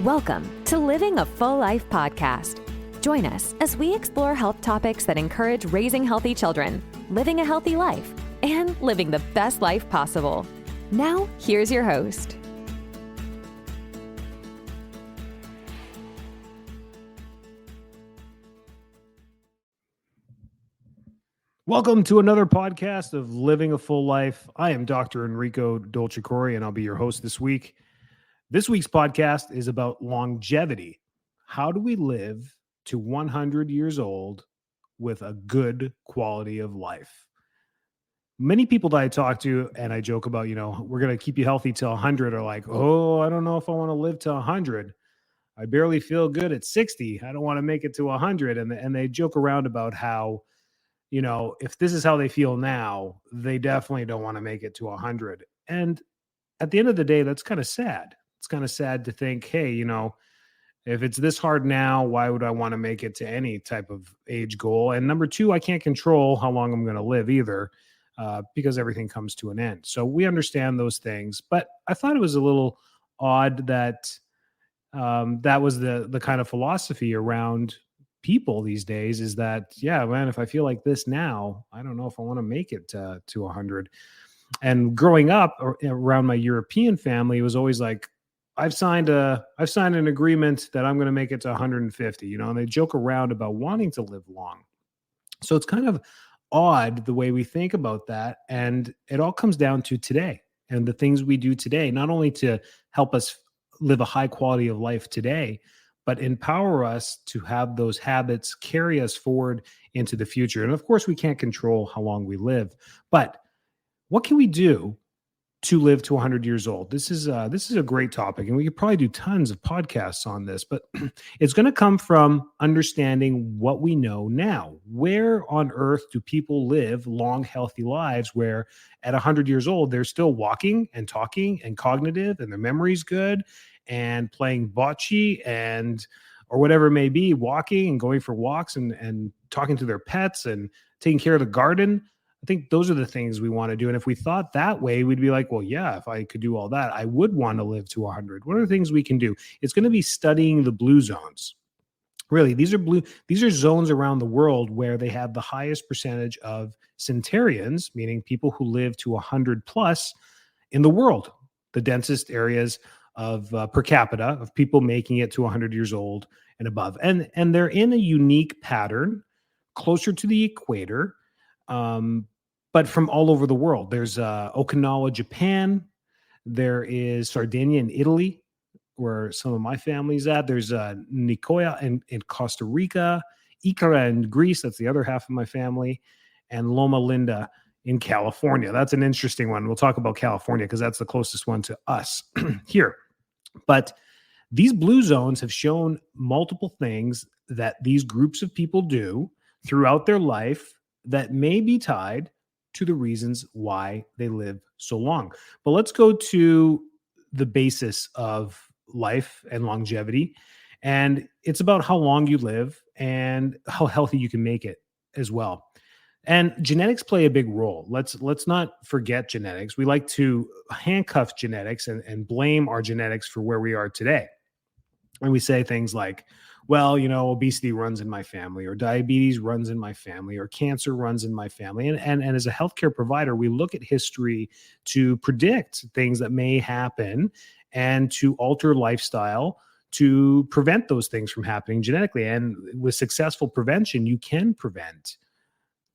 Welcome to Living a Full Life podcast. Join us as we explore health topics that encourage raising healthy children, living a healthy life, and living the best life possible. Now, here's your host. Welcome to another podcast of Living a Full Life. I am Dr. Enrico Dolcecore, and I'll be your host this week. This week's podcast is about longevity. How do we live to 100 years old with a good quality of life? Many people that I talk to and I joke about, we're going to keep you healthy till 100 are like, I don't know if I want to live to 100. I barely feel good at 60. I don't want to make it to 100. And they joke around about how, if this is how they feel now, they definitely don't want to make it to 100. And at the end of the day, that's kind of sad. It's kind of sad to think, hey, if it's this hard now, why would I want to make it to any type of age goal? And number two, I can't control how long I'm going to live either, because everything comes to an end. So we understand those things. But I thought it was a little odd that that was the kind of philosophy around people these days, is that, yeah, man, if I feel like this now, I don't know if I want to make it to 100. And growing up around my European family, it was always like, I've signed an agreement that I'm going to make it to 150, and they joke around about wanting to live long. So it's kind of odd the way we think about that. And it all comes down to today and the things we do today, not only to help us live a high quality of life today, but empower us to have those habits carry us forward into the future. And of course, we can't control how long we live, but what can we do to live to 100 years old? This is a great topic, and we could probably do tons of podcasts on this, but it's going to come from understanding what we know now. Where on earth do people live long, healthy lives where at 100 years old, they're still walking and talking and cognitive and their memory's good and playing bocce or whatever it may be, walking and going for walks and talking to their pets and taking care of the garden? I think those are the things we want to do. And if we thought that way, we'd be like, well, yeah, if I could do all that, I would want to live to 100. What are the things we can do? It's going to be studying the blue zones. Really, these are zones around the world where they have the highest percentage of centenarians, meaning people who live to 100 plus in the world, the densest areas of per capita of people making it to 100 years old and above. And they're in a unique pattern closer to the equator, but from all over the world. There's Okinawa, Japan. There is Sardinia in Italy, where some of my family's at. There's Nicoya in Costa Rica, Ikara in Greece. That's the other half of my family. And Loma Linda in California. That's an interesting one. We'll talk about California because that's the closest one to us here. But these blue zones have shown multiple things that these groups of people do throughout their life that may be tied to the reasons why they live so long. But let's go to the basis of life and longevity. And it's about how long you live and how healthy you can make it as well. And genetics play a big role. Let's not forget genetics. We like to handcuff genetics and blame our genetics for where we are today. And we say things like, well, obesity runs in my family, or diabetes runs in my family, or cancer runs in my family. And as a healthcare provider, we look at history to predict things that may happen and to alter lifestyle to prevent those things from happening genetically. And with successful prevention, you can prevent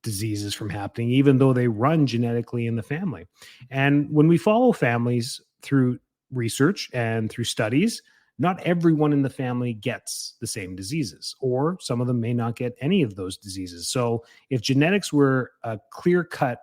diseases from happening, even though they run genetically in the family. And when we follow families through research and through studies, not everyone in the family gets the same diseases, or some of them may not get any of those diseases. So if genetics were a clear-cut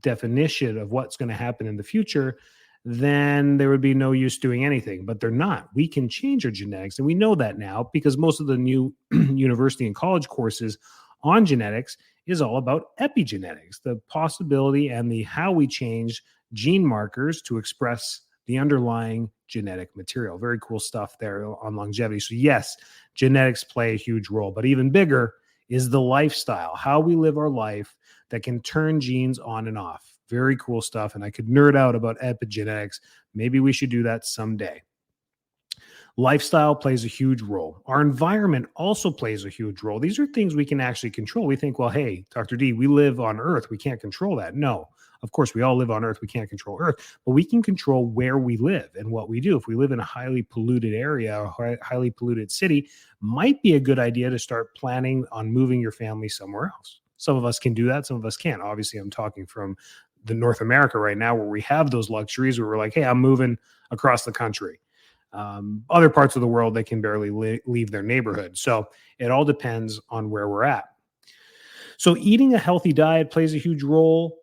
definition of what's going to happen in the future, then there would be no use doing anything. But they're not. We can change our genetics, and we know that now because most of the new university and college courses on genetics is all about epigenetics, the possibility and the how we change gene markers to express the underlying genetic material. Very cool stuff there on longevity. So yes, genetics play a huge role, but even bigger is the lifestyle, how we live our life that can turn genes on and off. Very cool stuff. And I could nerd out about epigenetics. Maybe we should do that someday. Lifestyle plays a huge role. Our environment also plays a huge role. These are things we can actually control. We think, well, hey, Dr. D, we live on Earth. We can't control that. No, of course, we all live on Earth. We can't control Earth, but we can control where we live and what we do. If we live in a highly polluted area, or highly polluted city, might be a good idea to start planning on moving your family somewhere else. Some of us can do that. Some of us can't. Obviously, I'm talking from the North America right now where we have those luxuries where we're like, hey, I'm moving across the country. Other parts of the world, they can barely leave their neighborhood. So it all depends on where we're at. So eating a healthy diet plays a huge role.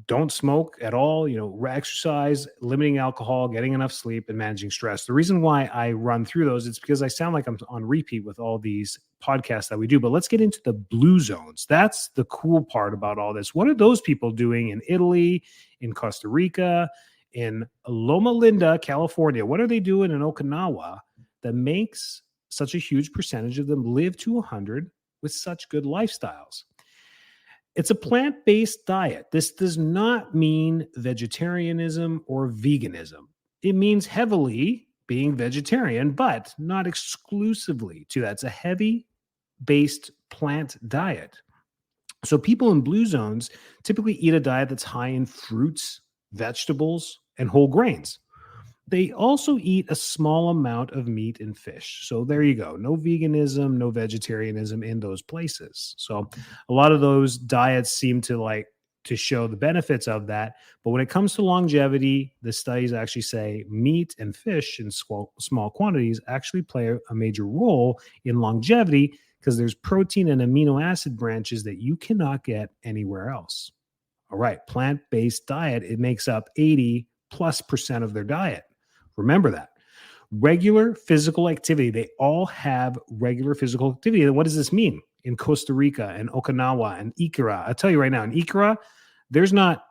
Don't smoke at all, exercise, limiting alcohol, getting enough sleep, and managing stress. The reason why I run through those is because I sound like I'm on repeat with all these podcasts that we do, but let's get into the blue zones. That's the cool part about all this. What are those people doing in Italy, in Costa Rica, in Loma Linda, California? What are they doing in Okinawa that makes such a huge percentage of them live to 100 with such good lifestyles? It's a plant-based diet. This does not mean vegetarianism or veganism. It means heavily being vegetarian, but not exclusively to that. It's a heavy-based plant diet. So people in blue zones typically eat a diet that's high in fruits, vegetables, and whole grains. They also eat a small amount of meat and fish. So there you go. No veganism, no vegetarianism in those places. So a lot of those diets seem to show the benefits of that. But when it comes to longevity, the studies actually say meat and fish in small quantities actually play a major role in longevity because there's protein and amino acid branches that you cannot get anywhere else. All right, plant-based diet, it makes up 80+% of their diet. Remember that. Regular physical activity. They all have regular physical activity. And what does this mean? In Costa Rica and Okinawa and Ikara, I'll tell you right now, in Ikara, there's not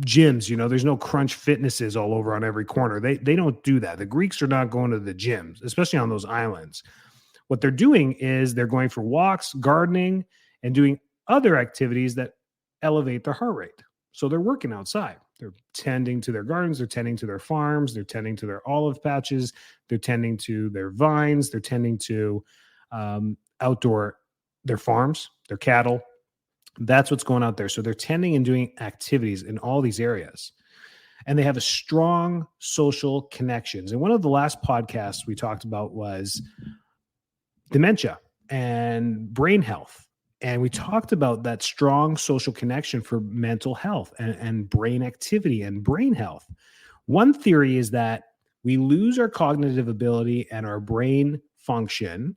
gyms, there's no Crunch Fitnesses all over on every corner. They don't do that. The Greeks are not going to the gyms, especially on those islands. What they're doing is they're going for walks, gardening, and doing other activities that elevate their heart rate. So they're working outside. They're tending to their gardens. They're tending to their farms. They're tending to their olive patches. They're tending to their vines. They're tending to their farms, their cattle. That's what's going out there. So they're tending and doing activities in all these areas. And they have a strong social connections. And one of the last podcasts we talked about was dementia and brain health. And we talked about that strong social connection for mental health and brain activity and brain health. One theory is that we lose our cognitive ability and our brain function,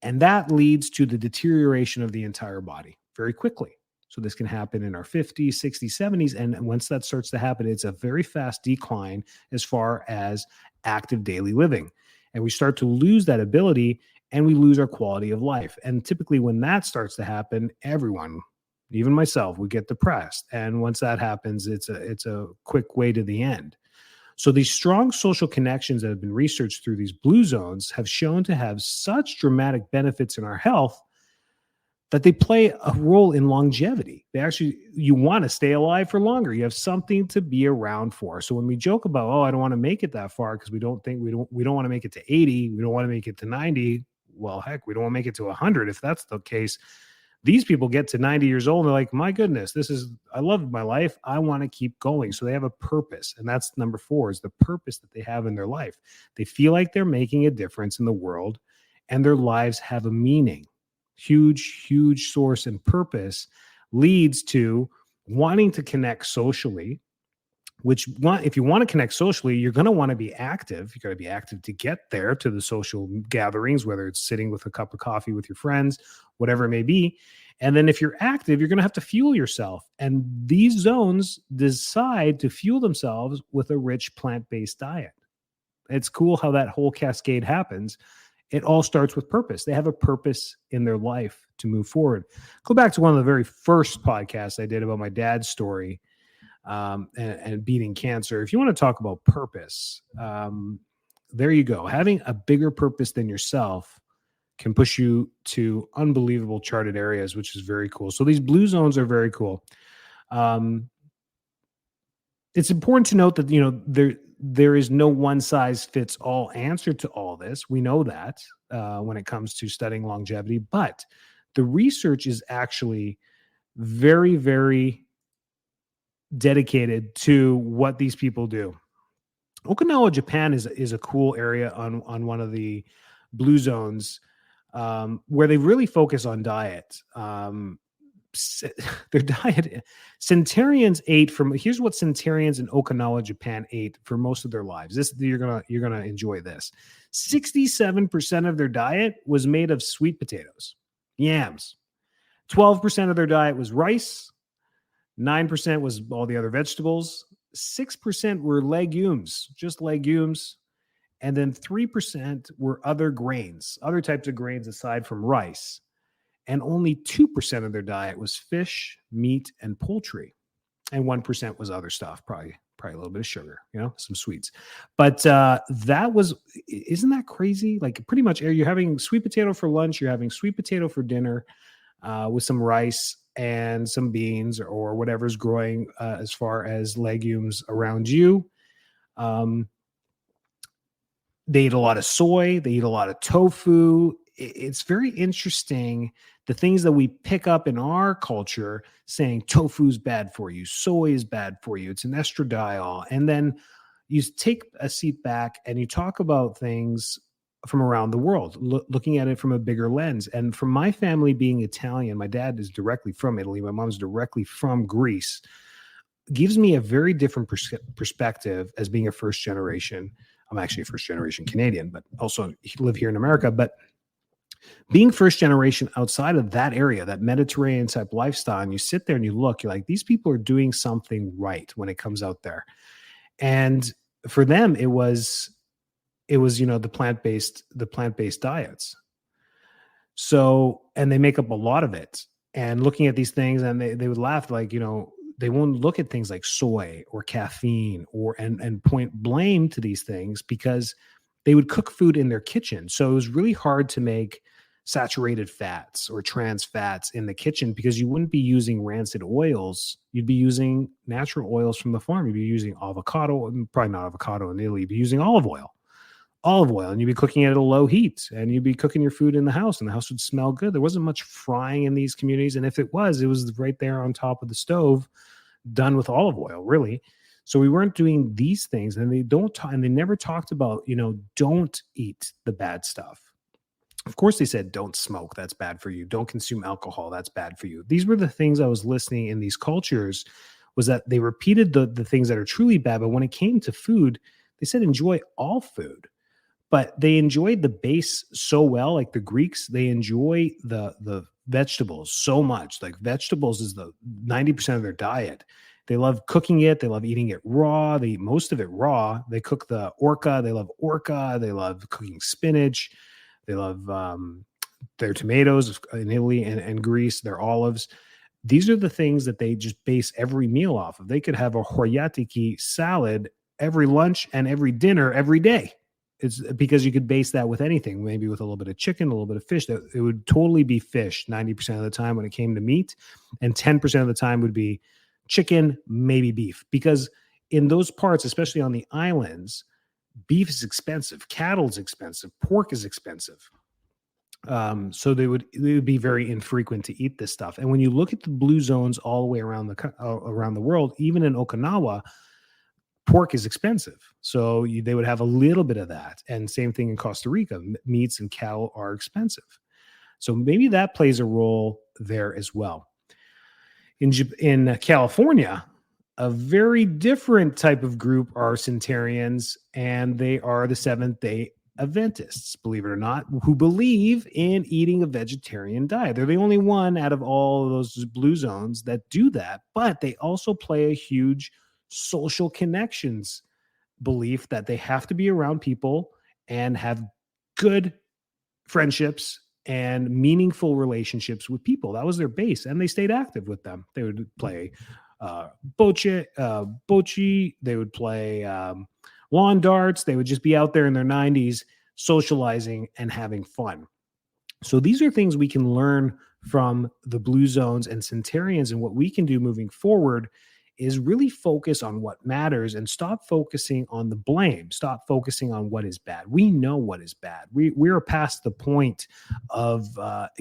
and that leads to the deterioration of the entire body very quickly. So this can happen in our 50s, 60s, 70s. And once that starts to happen, it's a very fast decline as far as active daily living. And we start to lose that ability and we lose our quality of life. And typically when that starts to happen, everyone, even myself, we get depressed. And once that happens, it's a quick way to the end. So these strong social connections that have been researched through these blue zones have shown to have such dramatic benefits in our health that they play a role in longevity. You want to stay alive for longer. You have something to be around for. So when we joke about, I don't want to make it that far because we don't want to make it to 80, we don't want to make it to 90. Well, heck, we don't want to make it to 100. If that's the case, these people get to 90 years old and they're like, my goodness, I love my life. I want to keep going. So they have a purpose. And that's number 4 is the purpose that they have in their life. They feel like they're making a difference in the world and their lives have a meaning. Huge, huge source and purpose leads to wanting to connect socially, if you want to connect socially, you're going to want to be active. You got to be active to get there to the social gatherings, whether it's sitting with a cup of coffee with your friends, whatever it may be. And then if you're active, you're going to have to fuel yourself. And these zones decide to fuel themselves with a rich plant-based diet. It's cool how that whole cascade happens. It all starts with purpose. They have a purpose in their life to move forward. Go back to one of the very first podcasts I did about my dad's story. And beating cancer. If you want to talk about purpose, there you go. Having a bigger purpose than yourself can push you to unbelievable charted areas, which is very cool. So these blue zones are very cool. It's important to note that, there is no one size fits all answer to all this. We know that when it comes to studying longevity, but the research is actually very, very dedicated to what these people do. Okinawa, Japan is a cool area on one of the blue zones where they really focus on diet. Their diet, centurions ate from, here's what centurions in Okinawa, Japan ate for most of their lives. This you're gonna enjoy this. 67% of their diet was made of sweet potatoes, yams. 12% of their diet was rice. 9% was all the other vegetables. 6% were legumes, just legumes. And then 3% were other grains, other types of grains aside from rice. And only 2% of their diet was fish, meat, and poultry. And 1% was other stuff, probably a little bit of sugar, some sweets. But isn't that crazy? Like pretty much you're having sweet potato for lunch, you're having sweet potato for dinner with some rice and some beans or whatever's growing as far as legumes around you. They eat a lot of soy. They eat a lot of tofu. It's very interesting, the things that we pick up in our culture saying tofu's bad for you, soy is bad for you, it's an estradiol. And then you take a seat back and you talk about things from around the world, looking at it from a bigger lens. And from my family being Italian, my dad is directly from Italy, my mom's directly from Greece, gives me a very different perspective as being a first generation. I'm actually a first generation Canadian, but also live here in America. But being first generation outside of that area, that Mediterranean type lifestyle, and you sit there and you look, you're like, these people are doing something right when it comes out there. And for them, it was, the plant-based diets. So, and they make up a lot of it. And looking at these things, and they would laugh, like, they won't look at things like soy or caffeine and point blame to these things because they would cook food in their kitchen. So it was really hard to make saturated fats or trans fats in the kitchen because you wouldn't be using rancid oils. You'd be using natural oils from the farm. You'd be using avocado, probably not avocado in Italy. You'd be using olive oil, and you'd be cooking it at a low heat, and you'd be cooking your food in the house, and the house would smell good. There wasn't much frying in these communities. And if it was right there on top of the stove, done with olive oil, really. So we weren't doing these things, and they never talked about, don't eat the bad stuff. Of course, they said, don't smoke. That's bad for you. Don't consume alcohol. That's bad for you. These were the things I was listening in these cultures, was that they repeated the things that are truly bad. But when it came to food, they said, enjoy all food. But they enjoyed the base so well. Like the Greeks, they enjoy the vegetables so much. Like vegetables is the 90% of their diet. They love cooking it. They love eating it raw. They eat most of it raw. They cook the orca. They love orca. They love cooking spinach. They love their tomatoes in Italy and Greece, their olives. These are the things that they just base every meal off of. They could have a horyatiki salad every lunch and every dinner every day. It's because you could base that with anything, maybe with a little bit of chicken, a little bit of fish. It would totally be fish 90% of the time when it came to meat, and 10% of the time would be chicken, maybe beef. Because in those parts, especially on the islands, beef is expensive, cattle's expensive, pork is expensive. So it would be very infrequent to eat this stuff. And when you look at the blue zones all the way around the world, even in Okinawa, pork is expensive. So they would have a little bit of that. And same thing in Costa Rica, meats and cattle are expensive. So maybe that plays a role there as well. In California, a very different type of group are centurions, and they are the Seventh-day Adventists, believe it or not, who believe in eating a vegetarian diet. They're the only one out of all of those blue zones that do that, but they also play a huge social connections belief that they have to be around people and have good friendships and meaningful relationships with people. That was their base, and they stayed active with them. They would play bocce, they would play lawn darts. They would just be out there in their 90s socializing and having fun. So these are things we can learn from the blue zones and centurions, and what we can do moving forward is really focus on what matters and stop focusing on the blame. Stop focusing on what is bad. We know what is bad. We're past the point of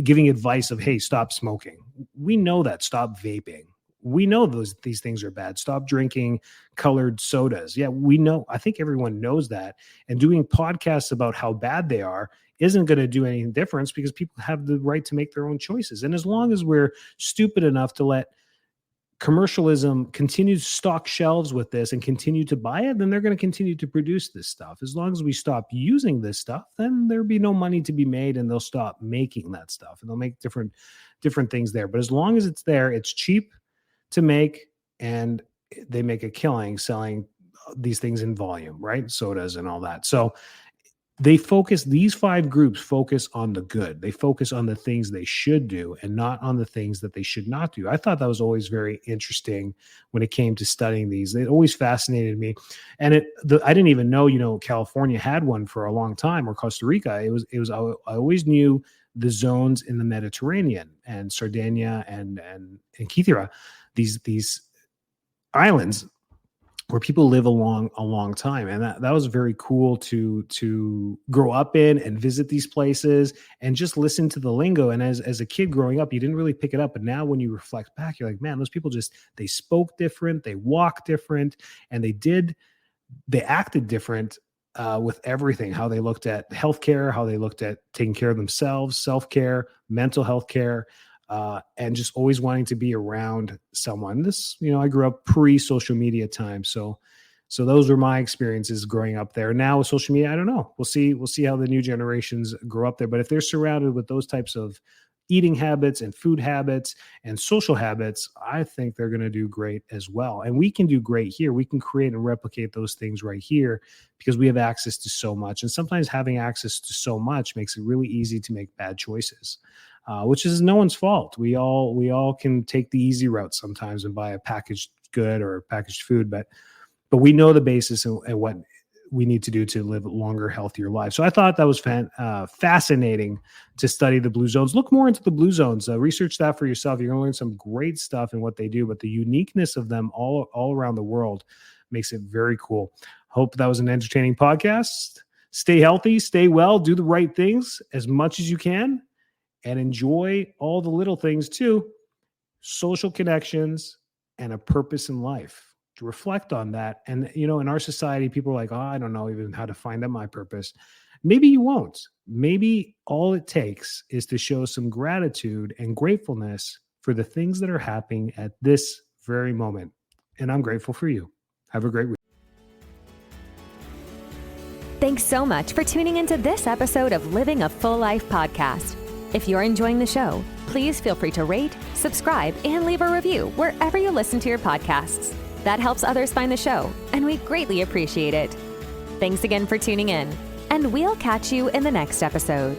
giving advice of, hey, stop smoking. We know that. Stop vaping. We know these things are bad. Stop drinking colored sodas. Yeah, we know. I think everyone knows that. And doing podcasts about how bad they are isn't going to do any difference because people have the right to make their own choices. And as long as we're stupid enough to let commercialism continue to stock shelves with this and continue to buy it, then they're going to continue to produce this stuff. As long as we stop using this stuff, then there'll be no money to be made and they'll stop making that stuff and they'll make different things there. But as long as it's there, it's cheap to make and they make a killing selling these things in volume, right? Sodas and all that. So these 5 groups focus on the good. They focus on the things they should do and not on the things that they should not do. I thought that was always very interesting when it came to studying these. It always fascinated me. And I didn't even know, California had one for a long time, or Costa Rica. I always knew the zones in the Mediterranean and Sardinia and Kythera, these islands where people live a long time. And that was very cool to grow up in and visit these places and just listen to the lingo. And as a kid growing up, you didn't really pick it up. But now when you reflect back, you're like, man, those people they spoke different, they walked different, and they acted different with everything, how they looked at healthcare, how they looked at taking care of themselves, self-care, mental health care, and just always wanting to be around someone. I grew up pre-social media time. So those were my experiences growing up there. Now with social media, I don't know. We'll see how the new generations grow up there. But if they're surrounded with those types of eating habits and food habits and social habits, I think they're going to do great as well. And we can do great here. We can create and replicate those things right here because we have access to so much. And sometimes having access to so much makes it really easy to make bad choices. Which is no one's fault. We all can take the easy route sometimes and buy a packaged good or packaged food, but we know the basis and what we need to do to live longer, healthier lives. So I thought that was fascinating to study the blue zones. Look more into the blue zones. Research that for yourself. You're going to learn some great stuff in what they do, but the uniqueness of them all around the world makes it very cool. Hope that was an entertaining podcast. Stay healthy, stay well, do the right things as much as you can. And enjoy all the little things too, social connections and a purpose in life. To reflect on that. And, in our society, people are like, oh, I don't know even how to find out my purpose. Maybe you won't. Maybe all it takes is to show some gratitude and gratefulness for the things that are happening at this very moment. And I'm grateful for you. Have a great week. Thanks so much for tuning into this episode of Living a Full Life podcast. If you're enjoying the show, please feel free to rate, subscribe, and leave a review wherever you listen to your podcasts. That helps others find the show, and we greatly appreciate it. Thanks again for tuning in, and we'll catch you in the next episode.